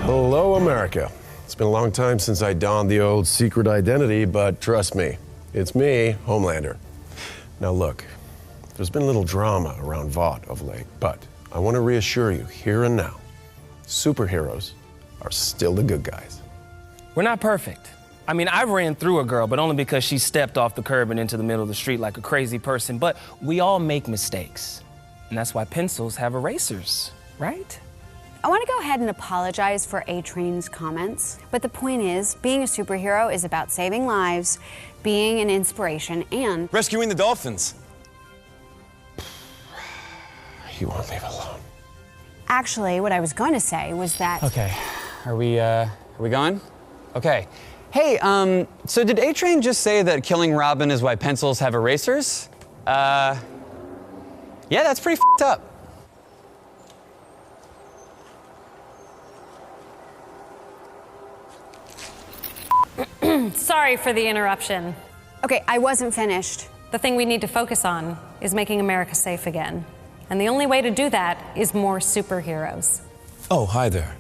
Hello, America. It's been a long time since I donned the old secret identity, but trust me, it's me, Homelander. Now look, there's been a little drama around Vought of late, but I want to reassure you here and now, superheroes are still the good guys. We're not perfect. I mean, I ran through a girl, but only because she stepped off the curb and into the middle of the street like a crazy person. But we all make mistakes. And that's why pencils have erasers, right? I want to go ahead and apologize for A-Train's comments. But the point is, being a superhero is about saving lives, being an inspiration, and rescuing the dolphins. You won't leave alone. Actually, what I was going to say was that... Okay, are we going? Okay. Hey, so did A-Train just say that killing Robin is why pencils have erasers? Yeah, that's pretty f***ed up. Sorry for the interruption. Okay, I wasn't finished. The thing we need to focus on is making America safe again. And the only way to do that is more superheroes. Oh, hi there.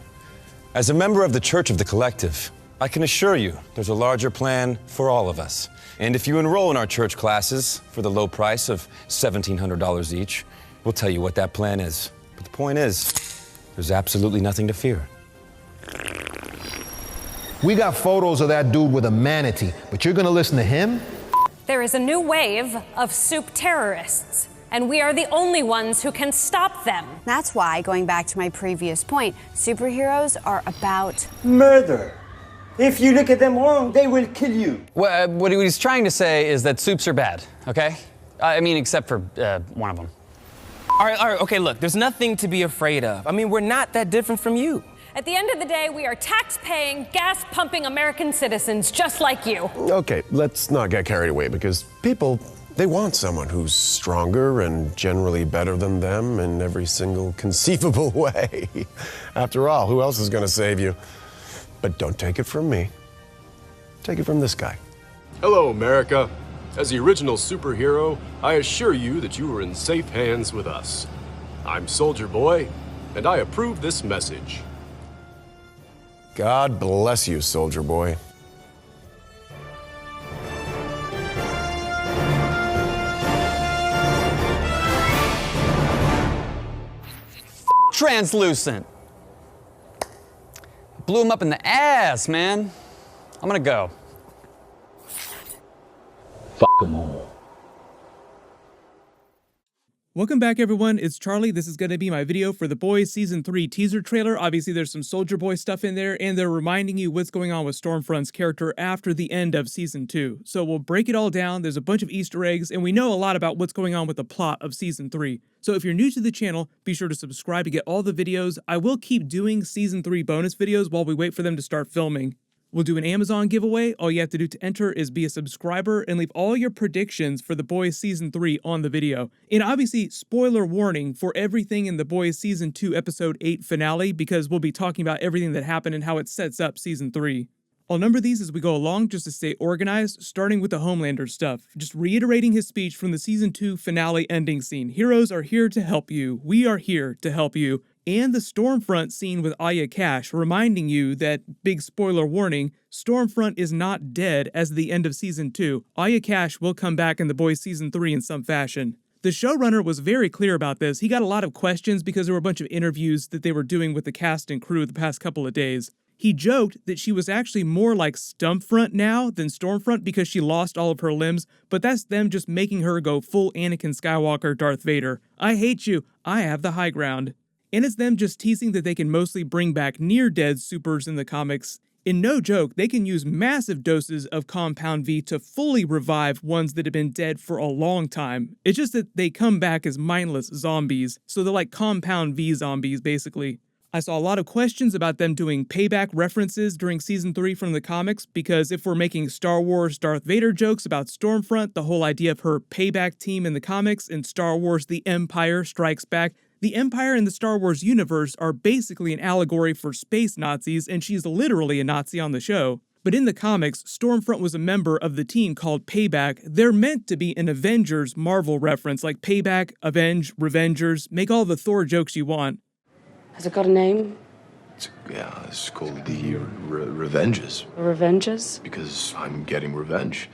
As a member of the Church of the Collective, I can assure you there's a larger plan for all of us. And if you enroll in our church classes for the low price of $1,700 each, we'll tell you what that plan is. But the point is, there's absolutely nothing to fear. We got photos of that dude with a manatee, but you're gonna listen to him? There is a new wave of soup terrorists, and we are the only ones who can stop them. That's why, going back to my previous point, superheroes are about... murder. If you look at them wrong, they will kill you. Well, what he's trying to say is that soups are bad, okay? I mean, except for one of them. All right, okay, look, there's nothing to be afraid of. I mean, we're not that different from you. At the end of the day, we are tax-paying, gas-pumping American citizens just like you. Okay, let's not get carried away because people, they want someone who's stronger and generally better than them in every single conceivable way. After all, who else is gonna save you? But don't take it from me. Take it from this guy. Hello, America. As the original superhero, I assure you that you are in safe hands with us. I'm Soldier Boy, and I approve this message. God bless you, Soldier Boy. Translucent. Blew him up in the ass, man. I'm gonna go. Fuck them all. Welcome back, everyone. It's Charlie. This is going to be my video for The Boys Season 3 teaser trailer. Obviously, there's some Soldier Boy stuff in there, and they're reminding you what's going on with Stormfront's character after the end of Season 2. So we'll break it all down. There's a bunch of Easter eggs, and we know a lot about what's going on with the plot of Season 3. So if you're new to the channel, be sure to subscribe to get all the videos. I will keep doing Season 3 bonus videos while we wait for them to start filming. We'll do an Amazon giveaway. All you have to do to enter is be a subscriber and leave all your predictions for The Boys Season 3 on the video. And obviously, spoiler warning for everything in The Boys Season 2 Episode 8 finale, because we'll be talking about everything that happened and how it sets up Season 3. I'll number these as we go along just to stay organized, starting with the Homelander stuff. Just reiterating his speech from the Season 2 finale ending scene. Heroes are here to help you. We are here to help you. And the Stormfront scene with Aya Cash, reminding you that, big spoiler warning, Stormfront is not dead as of the end of Season 2. Aya Cash will come back in The Boys Season 3 in some fashion. The showrunner was very clear about this. He got a lot of questions because there were a bunch of interviews that they were doing with the cast and crew the past couple of days. He joked that she was actually more like Stumpfront now than Stormfront because she lost all of her limbs, but that's them just making her go full Anakin Skywalker Darth Vader. I hate you, I have the high ground. And it's them just teasing that they can mostly bring back near-dead supers in the comics. In no joke, they can use massive doses of Compound V to fully revive ones that have been dead for a long time. It's just that they come back as mindless zombies, so they're like Compound V zombies, basically. I saw a lot of questions about them doing payback references during Season 3 from the comics, because if we're making Star Wars Darth Vader jokes about Stormfront, the whole idea of her payback team in the comics, and Star Wars The Empire Strikes Back, the Empire in the Star Wars universe are basically an allegory for space Nazis, and she's literally a Nazi on the show. But in the comics, Stormfront was a member of the team called Payback. They're meant to be an Avengers Marvel reference, like Payback, Avenge, Revengers, make all the Thor jokes you want. Has it got a name? Yeah, it's called the Revenges. Revenges? Because I'm getting revenge.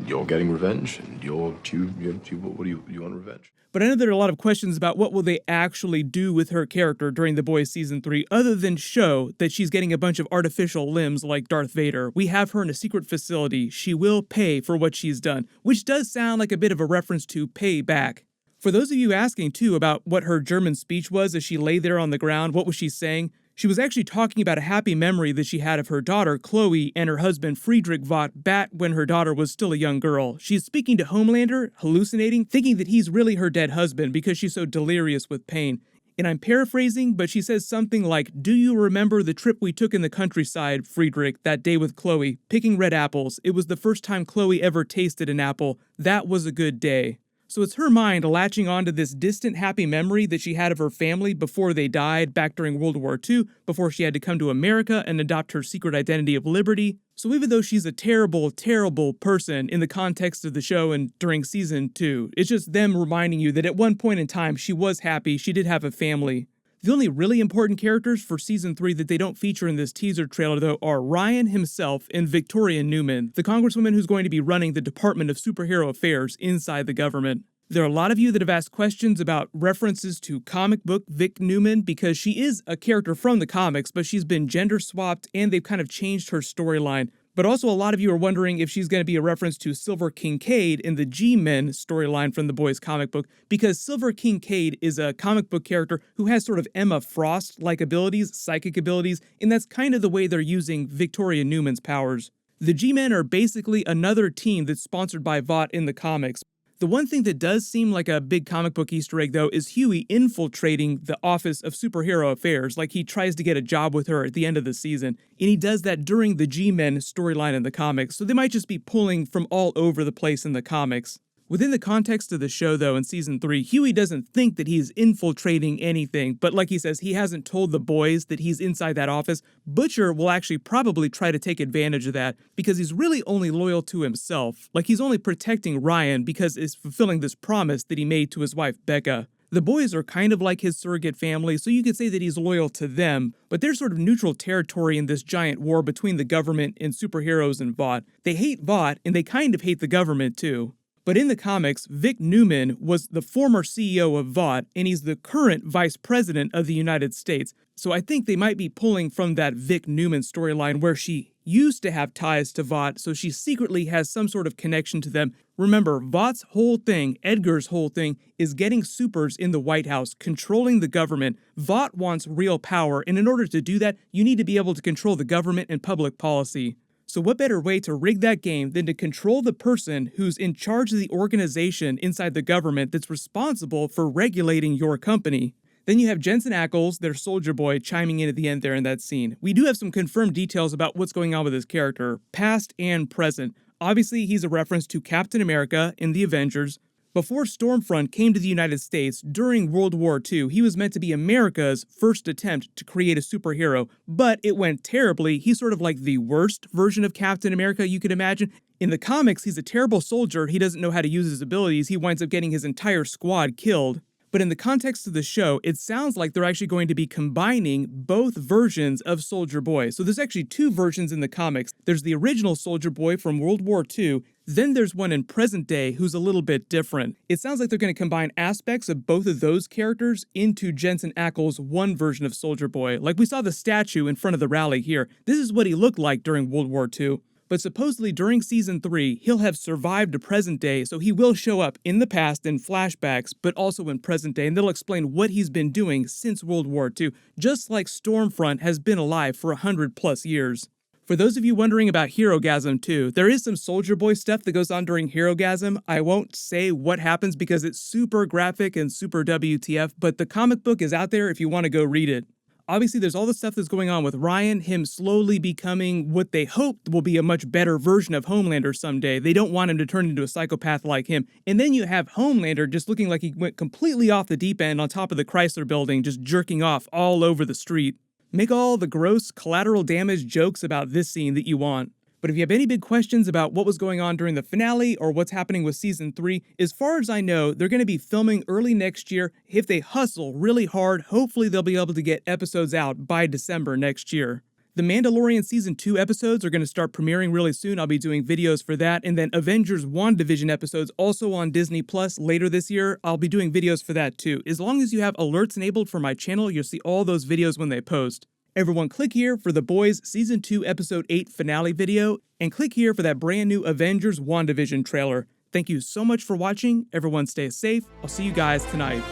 You're getting revenge, and what do you want revenge? But I know there are a lot of questions about what will they actually do with her character during The Boys Season 3, other than show that she's getting a bunch of artificial limbs like Darth Vader. We have her in a secret facility. She will pay for what she's done, which does sound like a bit of a reference to payback. For those of you asking, too, about what her German speech was as she lay there on the ground, what was she saying? She was actually talking about a happy memory that she had of her daughter, Chloe, and her husband, Friedrich Vought, back when her daughter was still a young girl. She's speaking to Homelander, hallucinating, thinking that he's really her dead husband because she's so delirious with pain. And I'm paraphrasing, but she says something like, "Do you remember the trip we took in the countryside, Friedrich, that day with Chloe, picking red apples? It was the first time Chloe ever tasted an apple. That was a good day." So it's her mind latching onto this distant happy memory that she had of her family before they died back during World War II, before she had to come to America and adopt her secret identity of liberty. So even though she's a terrible, terrible person in the context of the show and during Season 2, it's just them reminding you that at one point in time she was happy, she did have a family. The only really important characters for Season 3 that they don't feature in this teaser trailer, though, are Ryan himself and Victoria Newman, the congresswoman who's going to be running the Department of Superhero Affairs inside the government. There are a lot of you that have asked questions about references to comic book Vic Newman because she is a character from the comics, but she's been gender swapped and they've kind of changed her storyline. But also a lot of you are wondering if she's going to be a reference to Silver Kincaid in the G-Men storyline from the Boys comic book, because Silver Kincaid is a comic book character who has sort of Emma Frost-like abilities, psychic abilities, and that's kind of the way they're using Victoria Newman's powers. The G-Men are basically another team that's sponsored by Vought in the comics. The one thing that does seem like a big comic book Easter egg, though, is Huey infiltrating the Office of Superhero Affairs, like he tries to get a job with her at the end of the season, and he does that during the G-Men storyline in the comics, so they might just be pulling from all over the place in the comics. Within the context of the show, though, in Season 3, Huey doesn't think that he's infiltrating anything, but like he says, he hasn't told the boys that he's inside that office. Butcher will actually probably try to take advantage of that, because he's really only loyal to himself. Like, he's only protecting Ryan because he's fulfilling this promise that he made to his wife, Becca. The boys are kind of like his surrogate family, so you could say that he's loyal to them, but they're sort of neutral territory in this giant war between the government and superheroes and Vought. They hate Vought, and they kind of hate the government, too. But in the comics, Vic Newman was the former CEO of Vought, and he's the current vice president of the United States. So I think they might be pulling from that Vic Newman storyline where she used to have ties to Vought, so she secretly has some sort of connection to them. Remember, Vought's whole thing, Edgar's whole thing, is getting supers in the White House, controlling the government. Vought wants real power, and in order to do that, you need to be able to control the government and public policy. So what better way to rig that game than to control the person who's in charge of the organization inside the government that's responsible for regulating your company? Then you have Jensen Ackles, their Soldier Boy, chiming in at the end there in that scene. We do have some confirmed details about what's going on with his character, past and present. Obviously, he's a reference to Captain America in the Avengers. Before Stormfront came to the United States during World War II, he was meant to be America's first attempt to create a superhero, but it went terribly. He's sort of like the worst version of Captain America you could imagine. In the comics, he's a terrible soldier. He doesn't know how to use his abilities. He winds up getting his entire squad killed. But in the context of the show, it sounds like they're actually going to be combining both versions of Soldier Boy. So there's actually two versions in the comics. There's the original Soldier Boy from World War II, then there's one in present day who's a little bit different. It sounds like they're going to combine aspects of both of those characters into Jensen Ackles' one version of Soldier Boy. Like we saw the statue in front of the rally here. This is what he looked like during World War II. But supposedly during Season 3, he'll have survived to present day, so he will show up in the past in flashbacks, but also in present day, and they'll explain what he's been doing since World War II, just like Stormfront has been alive for 100+ years. For those of you wondering about Herogasm too, there is some Soldier Boy stuff that goes on during Herogasm. I won't say what happens because it's super graphic and super WTF, but the comic book is out there if you want to go read it. Obviously, there's all the stuff that's going on with Ryan, him slowly becoming what they hope will be a much better version of Homelander someday. They don't want him to turn into a psychopath like him. And then you have Homelander just looking like he went completely off the deep end on top of the Chrysler building, just jerking off all over the street. Make all the gross collateral damage jokes about this scene that you want. But if you have any big questions about what was going on during the finale or what's happening with Season 3, as far as I know, they're going to be filming early next year. If they hustle really hard, hopefully they'll be able to get episodes out by December next year. The Mandalorian Season 2 episodes are going to start premiering really soon. I'll be doing videos for that. And then Avengers Wandavision episodes also on Disney Plus later this year. I'll be doing videos for that too. As long as you have alerts enabled for my channel, you'll see all those videos when they post. Everyone click here for The Boys Season 2 Episode 8 finale video, and click here for that brand new Avengers Wandavision trailer. Thank you so much for watching. Everyone stay safe. I'll see you guys tonight.